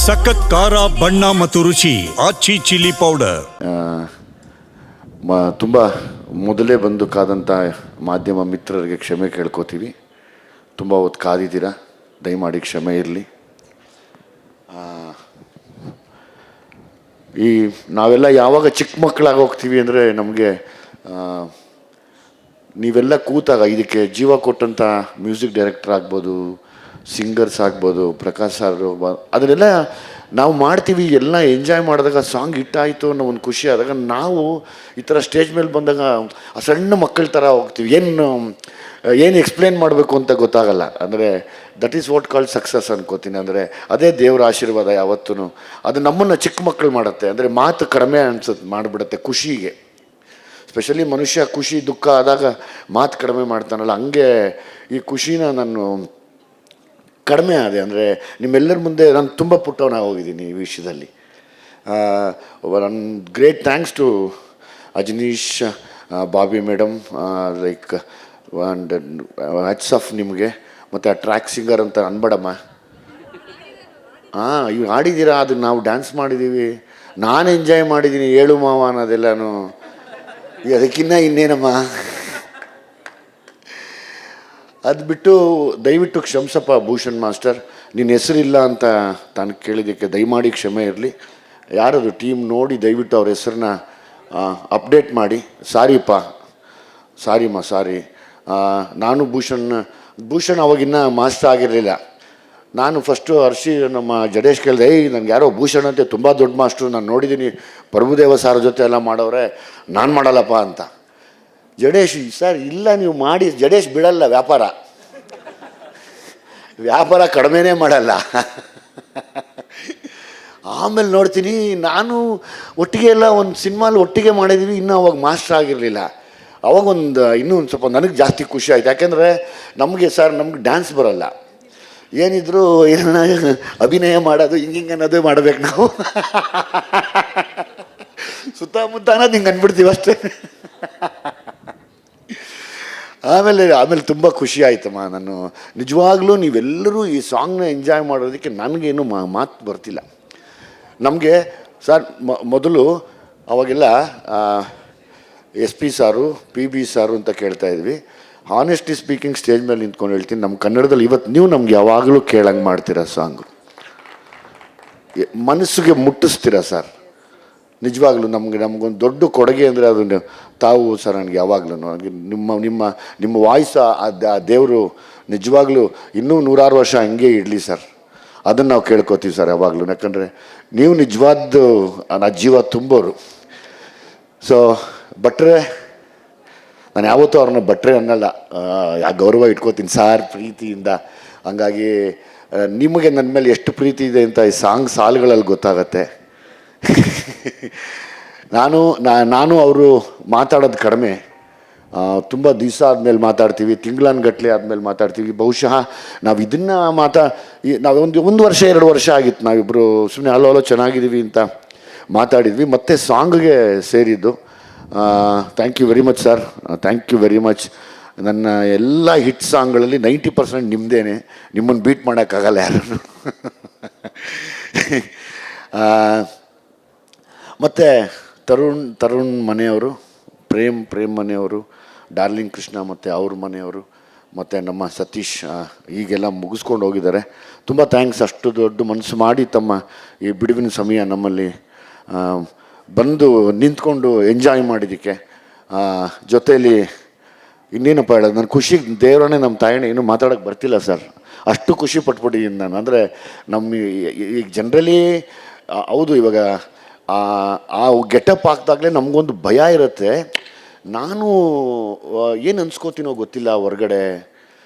ಸಖತ್ ಖಾರ ಬಣ್ಣ ಮತ್ತು ರುಚಿ ಆಚಿ ಚಿಲ್ಲಿ ಪೌಡರ್. ತುಂಬ ಮೊದಲೇ ಬಂದು ಕಾದಂಥ ಮಾಧ್ಯಮ ಮಿತ್ರರಿಗೆ ಕ್ಷಮೆ ಕೇಳ್ಕೊತೀವಿ. ತುಂಬ ಹೊತ್ತು ಕಾದಿದ್ದೀರಾ, ದಯಮಾಡಿ ಕ್ಷಮೆ ಇರಲಿ. ಈ ನಾವೆಲ್ಲ ಯಾವಾಗ ಚಿಕ್ಕ ಮಕ್ಕಳಾಗಿ ಹೋಗ್ತೀವಿ ಅಂದರೆ ನಮಗೆ ನೀವೆಲ್ಲ ಕೂತಾಗ ಇದಕ್ಕೆ ಜೀವ ಕೊಟ್ಟಂಥ ಮ್ಯೂಸಿಕ್ ಡೈರೆಕ್ಟರ್ ಆಗ್ಬೋದು, ಸಿಂಗರ್ಸ್ ಆಗ್ಬೋದು, ಪ್ರಕಾಶ್ ಸರ್, ಅದನ್ನೆಲ್ಲ ನಾವು ಮಾಡ್ತೀವಿ. ಎಲ್ಲ ಎಂಜಾಯ್ ಮಾಡಿದಾಗ ಸಾಂಗ್ ಹಿಟ್ಟಾಯಿತು ಅನ್ನೋ ಒಂದು ಖುಷಿ ಆದಾಗ ನಾವು ಈ ಥರ ಸ್ಟೇಜ್ ಮೇಲೆ ಬಂದಾಗ ಸಣ್ಣ ಮಕ್ಕಳ ಥರ ಹೋಗ್ತೀವಿ. ಏನು ಎಕ್ಸ್ಪ್ಲೇನ್ ಮಾಡಬೇಕು ಅಂತ ಗೊತ್ತಾಗಲ್ಲ. ಅಂದರೆ that is what called success ಅನ್ಕೋತೀನಿ. ಅಂದರೆ ಅದೇ ದೇವರ ಆಶೀರ್ವಾದ ಯಾವತ್ತೂ. ಅದು ನಮ್ಮನ್ನು ಚಿಕ್ಕ ಮಕ್ಕಳು ಮಾಡುತ್ತೆ. ಅಂದರೆ ಮಾತು ಕಡಿಮೆ ಅನ್ಸುತ್ತೆ, ಮಾಡಿಬಿಡುತ್ತೆ ಖುಷಿಗೆ. ಸ್ಪೆಷಲಿ ಮನುಷ್ಯ ಖುಷಿ ದುಃಖ ಆದಾಗ ಮಾತು ಕಡಿಮೆ ಮಾಡ್ತಾನಲ್ಲ, ಹಂಗೆ ಈ ಖುಷಿನ ನಾನು ಕಡಿಮೆ ಆದೆ. ಅಂದರೆ ನಿಮ್ಮೆಲ್ಲರ ಮುಂದೆ ನಾನು ತುಂಬ ಪುಟ್ಟವನಾಗಿ ಹೋಗಿದ್ದೀನಿ ಈ ವಿಷಯದಲ್ಲಿ. One great thanks to Ajaneesh, Bobby madam, like and hats off ನಿಮಗೆ. ಮತ್ತು ಆ ಟ್ರ್ಯಾಕ್ ಸಿಂಗರ್ ಅಂತ ಅನ್ಬೇಡಮ್ಮ. ಇವು ಆಡಿದ್ದೀರಾ, ಅದು ನಾವು ಡ್ಯಾನ್ಸ್ ಮಾಡಿದ್ದೀವಿ, ನಾನು ಎಂಜಾಯ್ ಮಾಡಿದ್ದೀನಿ. ಏಳು ಮಾವ ಅನ್ನೋದೆಲ್ಲನೂ ಅದಕ್ಕಿನ್ನ ಇನ್ನೇನಮ್ಮ. ಅದು ಬಿಟ್ಟು ದಯವಿಟ್ಟು ಕ್ಷಮಿಸಪ್ಪ ಭೂಷಣ್ ಮಾಸ್ಟರ್, ನಿನ್ನ ಹೆಸರಿಲ್ಲ ಅಂತ ತಾನು ಕೇಳಿದ್ದಕ್ಕೆ ದಯಮಾಡಿ ಕ್ಷಮೆ ಇರಲಿ. ಯಾರದು ಟೀಮ್ ನೋಡಿ ದಯವಿಟ್ಟು ಅವ್ರ ಹೆಸರನ್ನ ಅಪ್ಡೇಟ್ ಮಾಡಿ. ಸಾರಿಪ್ಪ, ಸಾರಿಮ್ಮ, ಸಾರಿ. ನಾನು ಭೂಷಣ್ ಅವಾಗಿನ್ನ ಮಾಸ್ಟರ್ ಆಗಿರಲಿಲ್ಲ. ನಾನು ಫಸ್ಟು ನಮ್ಮ ಜಡೇಶ್ ಕೇಳಿದೆ, ನನಗೆ ಯಾರೋ ಭೂಷಣ್ ಅಂತ ತುಂಬ ದೊಡ್ಡ ಮಾಸ್ಟ್ರು, ನಾನು ನೋಡಿದ್ದೀನಿ ಪ್ರಭುದೇವ ಸಾರ ಜೊತೆ ಎಲ್ಲ ಮಾಡೋರೆ, ನಾನು ಮಾಡಲ್ಲಪ್ಪ ಅಂತ. ಜಡೇಶ್, ಸರ್ ಇಲ್ಲ ನೀವು ಮಾಡಿ. ಜಡೇಶ್ ಬಿಡಲ್ಲ, ವ್ಯಾಪಾರ ಕಡಿಮೆನೇ ಮಾಡಲ್ಲ. ಆಮೇಲೆ ನೋಡ್ತೀನಿ, ನಾನು ಒಟ್ಟಿಗೆ ಎಲ್ಲ ಒಂದು ಸಿನಿಮಾಲಿ ಒಟ್ಟಿಗೆ ಮಾಡಿದ್ದೀವಿ. ಇನ್ನೂ ಅವಾಗ ಮಾಸ್ಟರ್ ಆಗಿರಲಿಲ್ಲ. ಅವಾಗ ಇನ್ನೂ ಒಂದು ಸ್ವಲ್ಪ ನನಗೆ ಜಾಸ್ತಿ ಖುಷಿ ಆಯಿತು. ಯಾಕೆಂದರೆ ನಮಗೆ ಡ್ಯಾನ್ಸ್ ಬರಲ್ಲ. ಏನಿದ್ರು ಏನೋ ಅಭಿನಯ ಮಾಡೋದು ಹಿಂಗೆ ಅನ್ನೋದೇ ಮಾಡಬೇಕು ನಾವು. ಸುತ್ತಮುತ್ತ ಅನ್ನೋದು ಹಿಂಗೆ ಅಂದ್ಬಿಡ್ತೀವಿ ಅಷ್ಟೇ. ಆಮೇಲೆ ತುಂಬ ಖುಷಿ ಆಯ್ತಮ್ಮ. ನಾನು ನಿಜವಾಗ್ಲೂ ನೀವೆಲ್ಲರೂ ಈ ಸಾಂಗ್ನ ಎಂಜಾಯ್ ಮಾಡೋದಕ್ಕೆ ನನಗೇನು ಮಾತು ಬರ್ತಿಲ್ಲ. ನಮಗೆ ಸರ್ ಮೊದಲು ಅವಾಗೆಲ್ಲ SP ಸಾರು, PB ಸಾರು ಅಂತ ಕೇಳ್ತಾ ಇದ್ವಿ. ಹಾನೆಸ್ಟ್ಲಿ ಸ್ಪೀಕಿಂಗ್ ಸ್ಟೇಜ್ ಮೇಲೆ ನಿಂತ್ಕೊಂಡು ಹೇಳ್ತೀನಿ, ನಮ್ಮ ಕನ್ನಡದಲ್ಲಿ ಇವತ್ತು ನೀವು ನಮ್ಗೆ ಯಾವಾಗಲೂ ಕೇಳಂಗೆ ಮಾಡ್ತೀರಾ. ಸಾಂಗು ಮನಸ್ಸಿಗೆ ಮುಟ್ಟಿಸ್ತೀರಾ ಸರ್. ನಿಜವಾಗ್ಲೂ ನಮಗೊಂದು ದೊಡ್ಡ ಕೊಡುಗೆ ಅಂದರೆ ಅದನ್ನು ತಾವು ಸರ್. ನನಗೆ ಯಾವಾಗಲೂ ನಿಮ್ಮ ವಾಯ್ಸ್ ಆ ದೇವರು ನಿಜವಾಗ್ಲೂ ಇನ್ನೂ 100 ವರ್ಷ ಹಂಗೆ ಇಡಲಿ ಸರ್. ಅದನ್ನು ನಾವು ಕೇಳ್ಕೊತೀವಿ ಸರ್ ಯಾವಾಗಲೂ. ಯಾಕಂದರೆ ನೀವು ನಿಜವಾದ್ದು ಆ ಜೀವ ತುಂಬೋರು. ಸೊ ಭಟ್ರೆ, ನಾನು ಯಾವತ್ತೂ ಅವ್ರನ್ನ ಭಟ್ರೆ ಅನ್ನಲ್ಲ, ಆ ಗೌರವ ಇಟ್ಕೋತೀನಿ ಸಾರ್ ಪ್ರೀತಿಯಿಂದ. ಹಂಗಾಗಿ ನಿಮಗೆ ನನ್ನ ಮೇಲೆ ಎಷ್ಟು ಪ್ರೀತಿ ಇದೆ ಅಂತ ಈ ಸಾಲುಗಳಲ್ಲಿ ಗೊತ್ತಾಗತ್ತೆ. ನಾನು ಅವರು ಮಾತಾಡೋದು ಕಡಿಮೆ. ತುಂಬ ದಿವಸ ಆದಮೇಲೆ ಮಾತಾಡ್ತೀವಿ, ತಿಂಗಳನ್ಗಟ್ಟಲೆ ಆದಮೇಲೆ ಮಾತಾಡ್ತೀವಿ. ಬಹುಶಃ ನಾವು ಇದನ್ನು ನಾವು ಒಂದು ವರ್ಷ 2 ವರ್ಷ ಆಗಿತ್ತು ನಾವಿಬ್ಬರು ಸುಮ್ಮನೆ ಹಲೋ ಚೆನ್ನಾಗಿದ್ದೀವಿ ಅಂತ ಮಾತಾಡಿದ್ವಿ. ಮತ್ತು ಸಾಂಗ್ಗೆ ಸೇರಿದ್ದು. Thank you very much sir, thank you very much. ನನ್ನ ಎಲ್ಲ ಹಿಟ್ ಸಾಂಗ್ಗಳಲ್ಲಿ 90% ನಿಮ್ಮದೇನೆ. ನಿಮ್ಮನ್ನು ಬೀಟ್ ಮಾಡೋಕ್ಕಾಗಲ್ಲ ಯಾರನ್ನು. ಮತ್ತು ತರುಣ್ ಮನೆಯವರು, ಪ್ರೇಮ್ ಮನೆಯವರು, ಡಾರ್ಲಿಂಗ್ ಕೃಷ್ಣ ಮತ್ತು ಅವ್ರ ಮನೆಯವರು, ಮತ್ತು ನಮ್ಮ ಸತೀಶ್ ಹೀಗೆಲ್ಲ ಮುಗಿಸ್ಕೊಂಡು ಹೋಗಿದ್ದಾರೆ. ತುಂಬ ಥ್ಯಾಂಕ್ಸ್. ಅಷ್ಟು ದೊಡ್ಡ ಮನಸ್ಸು ಮಾಡಿ ತಮ್ಮ ಈ ಬಿಡುವಿನ ಸಮಯ ನಮ್ಮಲ್ಲಿ ಬಂದು ನಿಂತ್ಕೊಂಡು ಎಂಜಾಯ್ ಮಾಡಿದ್ದಕ್ಕೆ. ಜೊತೆಯಲ್ಲಿ ಇನ್ನೇನಪ್ಪ ಹೇಳೋದು, ನನ್ನ ಖುಷಿಗೆ ದೇವರನ್ನೇ ನಮ್ಮ ತಾಯಣ್ಣ ಏನೂ ಮಾತಾಡೋಕ್ಕೆ ಬರ್ತಿಲ್ಲ ಸರ್. ಅಷ್ಟು ಖುಷಿ ಪಟ್ಬಿಟ್ಟಿದ್ದೀನಿ ನಾನು. ಅಂದರೆ ಈಗ ಜನರಲಿ ಹೌದು, ಇವಾಗ ಆ ಗೆಟಪ್ ಹಾಕ್ದಾಗಲೇ ನಮಗೊಂದು ಭಯ ಇರುತ್ತೆ. ನಾನು ಏನು ಅನ್ಸ್ಕೋತೀನೋ ಗೊತ್ತಿಲ್ಲ, ಹೊರಗಡೆ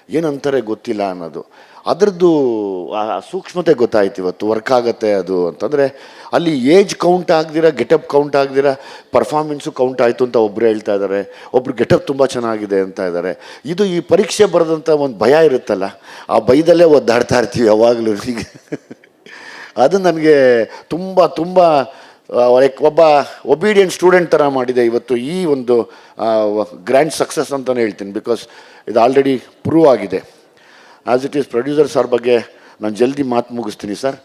ಏನಂತಾರೆ ಗೊತ್ತಿಲ್ಲ ಅನ್ನೋದು. ಅದರದ್ದು ಆ ಸೂಕ್ಷ್ಮತೆ ಗೊತ್ತಾಯ್ತು ಇವತ್ತು. ವರ್ಕ್ ಆಗುತ್ತೆ ಅದು ಅಂತಂದರೆ ಅಲ್ಲಿ ಏಜ್ ಕೌಂಟ್ ಆಗದಿರ, ಗೆಟಪ್ ಕೌಂಟ್ ಆಗದಿರ ಪರ್ಫಾರ್ಮೆನ್ಸು ಕೌಂಟ್ ಆಯಿತು ಅಂತ ಒಬ್ಬರು ಹೇಳ್ತಾ ಇದ್ದಾರೆ, ಒಬ್ರು ಗೆಟಪ್ ತುಂಬ ಚೆನ್ನಾಗಿದೆ ಅಂತ ಇದ್ದಾರೆ. ಇದು ಈ ಪರೀಕ್ಷೆ ಬರೆದಂಥ ಒಂದು ಭಯ ಇರುತ್ತಲ್ಲ, ಆ ಭಯದಲ್ಲೇ ಒದ್ದಾಡ್ತಾ ಇರ್ತೀವಿ ಯಾವಾಗಲೂ. ಈಗ ಅದು ನನಗೆ ತುಂಬ ಒಬ್ಬ ಒಬೀಡಿಯಂಟ್ ಸ್ಟೂಡೆಂಟ್ ಥರ ಮಾಡಿದೆ ಇವತ್ತು ಈ ಒಂದು ಗ್ರ್ಯಾಂಡ್ ಸಕ್ಸಸ್ ಅಂತಲೇ ಹೇಳ್ತೀನಿ. ಬಿಕಾಸ್ ಇದು ಆಲ್ರೆಡಿ ಪ್ರೂವ್ ಆಗಿದೆ. As it is producer sir ಬಗ್ಗೆ ನಾನು ಜಲ್ದಿ ಮಾತು ಮುಗಿಸ್ತೀನಿ ಸರ್.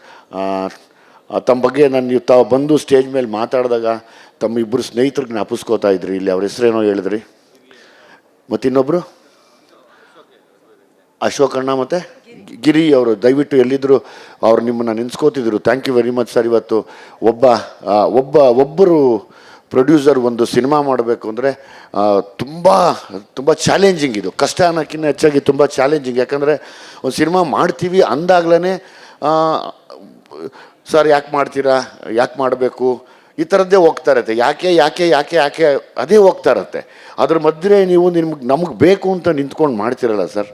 ತಮ್ಮ ಬಗ್ಗೆ ನಾನು ತಾವು ಬಂದು ಸ್ಟೇಜ್ ಮೇಲೆ ಮಾತಾಡಿದಾಗ ತಮ್ಮ ಇಬ್ಬರು ಸ್ನೇಹಿತರಿಗೆ ಜ್ಞಾಪಿಸ್ಕೋತಾ ಇದ್ರಿ. ಇಲ್ಲಿ ಅವ್ರ ಹೆಸರೇನೋ ಹೇಳಿದ್ರಿ, ಮತ್ತು ಇನ್ನೊಬ್ಬರು ಅಶೋಕಣ್ಣ ಮತ್ತು ಗಿರಿ ಅವರು. ದಯವಿಟ್ಟು ಎಲ್ಲಿದ್ದರು ಅವ್ರು ನಿಮ್ಮನ್ನು ನೆನೆಸ್ಕೋತಿದ್ರು. Thank you very much sir. ಇವತ್ತು ಒಬ್ಬರು ಪ್ರೊಡ್ಯೂಸರ್ ಒಂದು ಸಿನಿಮಾ ಮಾಡಬೇಕು ಅಂದರೆ ತುಂಬ ಚಾಲೆಂಜಿಂಗ್. ಇದು ಕಷ್ಟ ಅನ್ನೋಕ್ಕಿಂತ ಹೆಚ್ಚಾಗಿ ತುಂಬ ಚಾಲೆಂಜಿಂಗ್. ಯಾಕಂದರೆ ಒಂದು ಸಿನಿಮಾ ಮಾಡ್ತೀವಿ ಅಂದಾಗ್ಲೇ ಸರ್ ಯಾಕೆ ಮಾಡ್ತೀರಾ, ಯಾಕೆ ಮಾಡಬೇಕು, ಈ ಥರದ್ದೇ ಹೋಗ್ತಾ ಇರತ್ತೆ. ಯಾಕೆ ಯಾಕೆ ಯಾಕೆ ಯಾಕೆ ಅದೇ ಹೋಗ್ತಾ ಇರತ್ತೆ. ಅದ್ರ ಮಧ್ಯೆ ನೀವು ನಮಗೆ ಬೇಕು ಅಂತ ನಿಂತ್ಕೊಂಡು ಮಾಡ್ತಿರಲ್ಲ ಸರ್,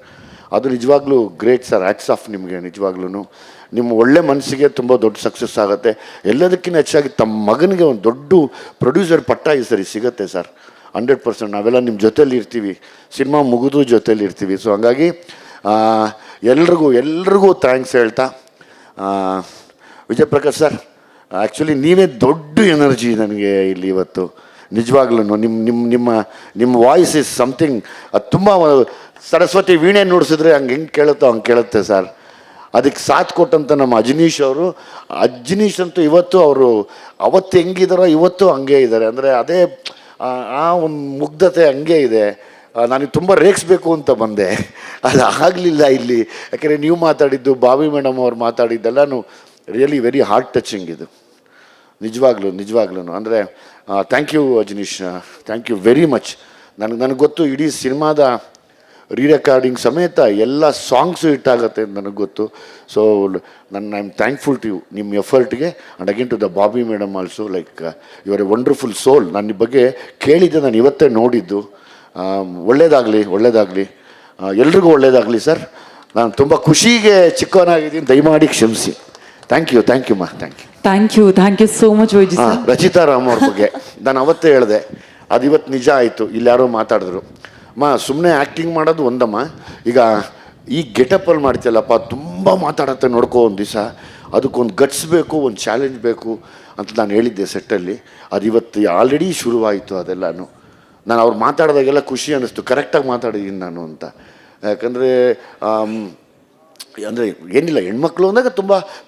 ಅದು ನಿಜವಾಗ್ಲೂ ಗ್ರೇಟ್ ಸರ್. ಹ್ಯಾಟ್ಸ್ ಆಫ್ ನಿಮಗೆ. ನಿಜವಾಗ್ಲೂ ನಿಮ್ಮ ಒಳ್ಳೆ ಮನಸ್ಸಿಗೆ ತುಂಬ ದೊಡ್ಡ ಸಕ್ಸಸ್ ಆಗುತ್ತೆ. ಎಲ್ಲದಕ್ಕಿಂತ ಹೆಚ್ಚಾಗಿ ತಮ್ಮ ಮಗನಿಗೆ ಒಂದು ದೊಡ್ಡ ಪ್ರೊಡ್ಯೂಸರ್ ಪಟ್ಟ ಈ ಸರಿ ಸಿಗುತ್ತೆ ಸರ್. 100%. ನಾವೆಲ್ಲ ನಿಮ್ಮ ಜೊತೇಲಿ ಇರ್ತೀವಿ, ಸಿನಿಮಾ ಮುಗಿದು ಜೊತೇಲಿ ಇರ್ತೀವಿ. ಸೊ ಹಂಗಾಗಿ ಎಲ್ರಿಗೂ ಥ್ಯಾಂಕ್ಸ್ ಹೇಳ್ತಾ, ವಿಜಯಪ್ರಕಾಶ್ ಸರ್ ಆ್ಯಕ್ಚುಲಿ ನೀವೇ ದೊಡ್ಡ ಎನರ್ಜಿ ನನಗೆ ಇಲ್ಲಿ ಇವತ್ತು. ನಿಜವಾಗ್ಲೂ ನಿಮ್ಮ ವಾಯ್ಸ್ ಇಸ್ ಸಮಥಿಂಗ್. ಅದು ತುಂಬ ಸರಸ್ವತಿ ವೀಣೆ ನುಡಿಸಿದ್ರೆ ಹೆಂಗೆ ಕೇಳುತ್ತೋ ಹಂಗೆ ಕೇಳುತ್ತೆ ಸರ್. ಅದಕ್ಕೆ ಸಾಥ್ ಕೊಟ್ಟಂಥ ನಮ್ಮ ಅಜ್ನೀಶ್ ಅಂತೂ ಇವತ್ತು ಅವತ್ತು ಹೆಂಗಿದಾರೋ ಇವತ್ತು ಹಂಗೆ ಇದ್ದಾರೆ. ಅಂದರೆ ಅದೇ ಆ ಒಂದು ಮುಗ್ಧತೆ ಹಂಗೆ ಇದೆ. ನನಗೆ ತುಂಬ ರೇಗಿಸ್ಬೇಕು ಅಂತ ಬಂದೆ, ಅದು ಆಗಲಿಲ್ಲ ಇಲ್ಲಿ. ಯಾಕೆಂದರೆ ನೀವು ಮಾತಾಡಿದ್ದು, ಬಾಬಿ ಮೇಡಮ್ ಅವ್ರು ಮಾತಾಡಿದ್ದೆಲ್ಲನೂ ರಿಯಲಿ ವೆರಿ ಹಾರ್ಟ್ ಟಚಿಂಗ್. ಇದು ನಿಜವಾಗ್ಲೂ ಅಂದರೆ thank you Ajaneesh, thank you very much. ನನಗೆ ಗೊತ್ತು ಇಡೀ ಸಿನಿಮಾದ ರೀರೆಕಾರ್ಡಿಂಗ್ ಸಮೇತ ಎಲ್ಲ ಸಾಂಗ್ಸು ಹಿಟ್ಟಾಗತ್ತೆ ಅಂತ ನನಗೆ ಗೊತ್ತು. So I am thankful to you, ನಿಮ್ಮ ಎಫರ್ಟ್ಗೆ. And again to the Bobby madam also, like you are a wonderful soul. ನಾನು ನಿಮ್ಮ ಬಗ್ಗೆ ಕೇಳಿದ್ದೆ, ನಾನು ಇವತ್ತೇ ನೋಡಿದ್ದು. ಒಳ್ಳೆಯದಾಗಲಿ ಎಲ್ರಿಗೂ ಒಳ್ಳೆಯದಾಗಲಿ ಸರ್. ನಾನು ತುಂಬ ಖುಷಿಗೆ ಚಿಕ್ಕವನಾಗಿದ್ದೀನಿ, ದಯಮಾಡಿ ಕ್ಷಮಿಸಿ. Thank you ma, thank you so much Y G sir. Rachita Ram ಅವ್ರ ಬಗ್ಗೆ ನಾನು ಅವತ್ತೇ ಹೇಳಿದೆ, ಅದು ಇವತ್ತು ನಿಜ ಆಯಿತು. ಇಲ್ಲಿ ಯಾರೋ ಮಾತಾಡಿದ್ರು, ಸುಮ್ಮನೆ ಆ್ಯಕ್ಟಿಂಗ್ ಮಾಡೋದು ಒಂದಮ್ಮ, ಈಗ ಈ ಗೆಟಪ್ಪಲ್ಲಿ ಮಾಡ್ತೀಯಲ್ಲಪ್ಪ, ತುಂಬ ಮಾತಾಡತ್ತೆ ನೋಡ್ಕೊ ಒಂದು ದಿವಸ, ಅದಕ್ಕೊಂದು ಗಟ್ಸ್ ಬೇಕು, ಒಂದು ಚಾಲೆಂಜ್ ಬೇಕು ಅಂತ ನಾನು ಹೇಳಿದ್ದೆ ಸೆಟ್ಟಲ್ಲಿ. ಅದು ಇವತ್ತು ಆಲ್ರೆಡಿ ಶುರುವಾಯಿತು ಅದೆಲ್ಲನೂ. ನಾನು ಅವ್ರು ಮಾತಾಡಿದಾಗೆಲ್ಲ ಖುಷಿ ಅನ್ನಿಸ್ತು, ಕರೆಕ್ಟಾಗಿ ಮಾತಾಡಿದ್ದೀನಿ ನಾನು ಅಂತ. ಯಾಕಂದರೆ ಅಂದರೆ ಏನಿಲ್ಲ, ಹೆಣ್ಮಕ್ಳು ಅಂದಾಗ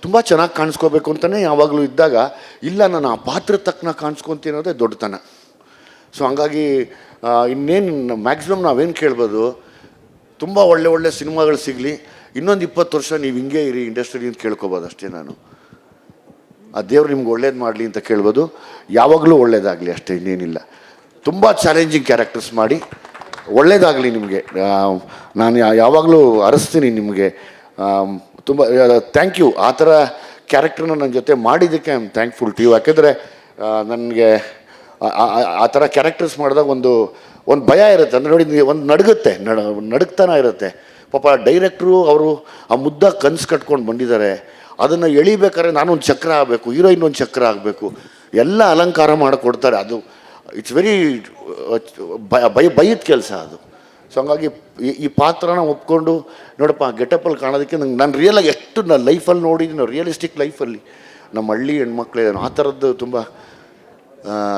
ತುಂಬ ಚೆನ್ನಾಗಿ ಕಾಣಿಸ್ಕೋಬೇಕು ಅಂತಲೇ ಯಾವಾಗಲೂ ಇದ್ದಾಗ, ಇಲ್ಲ ನಾನು ಆ ಪಾತ್ರ ತಕ್ಕನ ಕಾಣಿಸ್ಕೊತೀನಿ ಅನ್ನೋದೇ ದೊಡ್ಡತನ. ಸೊ ಹಂಗಾಗಿ ಇನ್ನೇನು ಮ್ಯಾಕ್ಸಿಮಮ್ ನಾವೇನು ಕೇಳ್ಬೋದು, ತುಂಬ ಒಳ್ಳೆ ಸಿನಿಮಾಗಳು ಸಿಗಲಿ, ಇನ್ನೊಂದು 20 ವರ್ಷ ನೀವು ಹಿಂಗೆ ಇರಿ ಇಂಡಸ್ಟ್ರಿ ಅಂತ ಕೇಳ್ಕೊಬೋದು ಅಷ್ಟೇ. ನಾನು ಆ ದೇವ್ರು ನಿಮ್ಗೆ ಒಳ್ಳೇದು ಮಾಡಲಿ ಅಂತ ಕೇಳ್ಬೋದು. ಯಾವಾಗಲೂ ಒಳ್ಳೇದಾಗಲಿ ಅಷ್ಟೇ, ಇನ್ನೇನಿಲ್ಲ. ತುಂಬ ಚಾಲೆಂಜಿಂಗ್ ಕ್ಯಾರೆಕ್ಟರ್ಸ್ ಮಾಡಿ ಒಳ್ಳೇದಾಗಲಿ ನಿಮಗೆ. ನಾನು ಯಾವಾಗಲೂ ಅರಸ್ತೀನಿ ನಿಮಗೆ. ತುಂಬ ಥ್ಯಾಂಕ್ ಯು. ಆ ಥರ ಕ್ಯಾರೆಕ್ಟರ್ನ ನನ್ನ ಜೊತೆ ಮಾಡಿದ್ದಕ್ಕೆ I am thankful to you. ಯಾಕೆಂದರೆ ನನಗೆ ಆ ಥರ ಕ್ಯಾರೆಕ್ಟರ್ಸ್ ಮಾಡಿದಾಗ ಒಂದು ಭಯ ಇರುತ್ತೆ. ಅಂದರೆ ನೋಡಿ, ಒಂದು ನಡುಗ್ತಾನ ಇರುತ್ತೆ. ಪಾಪ ಡೈರೆಕ್ಟ್ರು ಅವರು ಆ ಮುದ್ದ ಕನಸು ಕಟ್ಕೊಂಡು ಬಂದಿದ್ದಾರೆ. ಅದನ್ನು ಎಳಿಬೇಕಾದ್ರೆ ನಾನೊಂದು ಚಕ್ರ ಆಗಬೇಕು, ಹೀರೋಯಿನ್ ಒಂದು ಚಕ್ರ ಆಗಬೇಕು, ಎಲ್ಲ ಅಲಂಕಾರ ಮಾಡಿಕೊಡ್ತಾರೆ. ಅದು ಇಟ್ಸ್ ವೆರಿ ಭಯದ ಕೆಲಸ ಅದು. ಸೊ ಹಂಗಾಗಿ ಈ ಪಾತ್ರನ ಒಪ್ಕೊಂಡು ನೋಡಪ್ಪ, ಗೆಟಪ್ಪಲ್ಲಿ ಕಾಣೋದಕ್ಕೆ ನಾನು ರಿಯಲಾಗಿ ಎಷ್ಟು ನಾನು ಲೈಫಲ್ಲಿ ನೋಡಿದ್ದೀನಿ, ರಿಯಲಿಸ್ಟಿಕ್ ಲೈಫಲ್ಲಿ ನಮ್ಮ ಹಳ್ಳಿ ಹೆಣ್ಮಕ್ಳೇ ಆ ಥರದ್ದು ತುಂಬ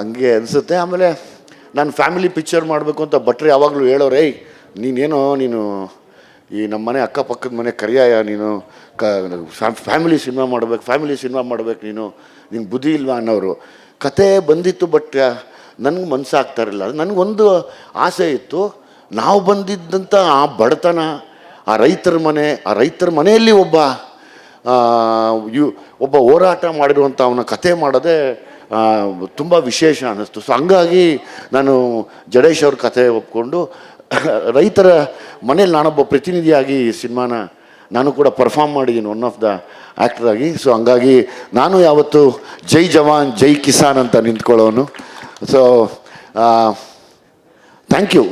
ಹಂಗೆ ಅನಿಸುತ್ತೆ. ಆಮೇಲೆ ನಾನು ಫ್ಯಾಮಿಲಿ ಪಿಕ್ಚರ್ ಮಾಡಬೇಕು ಅಂತ ಭಟ್ರು ಯಾವಾಗಲೂ ಹೇಳೋರು, ನೀನು ಈ ನಮ್ಮ ಮನೆ ಅಕ್ಕಪಕ್ಕದ ಮನೆ ಕರಿಯಾಯ, ನೀನು ಫ್ಯಾಮಿಲಿ ಸಿನಿಮಾ ಮಾಡಬೇಕು, ನಿಂಗೆ ಬುದ್ಧಿ ಇಲ್ವಾ ಅನ್ನೋರು. ಕತೆ ಬಂದಿತ್ತು, ಬಟ್ ನನಗೆ ಮನಸ್ಸಾಗ್ತಾರಿಲ್ಲ. ನನಗೊಂದು ಆಸೆ ಇತ್ತು, ನಾವು ಬಂದಿದ್ದಂಥ ಆ ಬಡತನ, ಆ ರೈತರ ಮನೆಯಲ್ಲಿ ಒಬ್ಬ ಹೋರಾಟ ಮಾಡಿರುವಂಥ ಅವನ ಕತೆ ಮಾಡೋದೇ ತುಂಬ ವಿಶೇಷ ಅನ್ನಿಸ್ತು. ಸೊ ಹಂಗಾಗಿ ನಾನು ಜಡೇಶ್ ಅವ್ರ ಕತೆ ಒಪ್ಕೊಂಡು ರೈತರ ಮನೇಲಿ ನಾನೊಬ್ಬ ಪ್ರತಿನಿಧಿಯಾಗಿ ಈ ಸಿನಿಮಾನ ನಾನು ಕೂಡ ಪರ್ಫಾರ್ಮ್ ಮಾಡಿದ್ದೀನಿ, ಒನ್ ಆಫ್ ದ ಆ್ಯಕ್ಟರ್ ಆಗಿ. ಸೊ ಹಂಗಾಗಿ ನಾನು ಯಾವತ್ತು ಜೈ ಜವಾನ್ ಜೈ ಕಿಸಾನ್ ಅಂತ ನಿಂತ್ಕೊಳ್ಳೋನು. So thank you.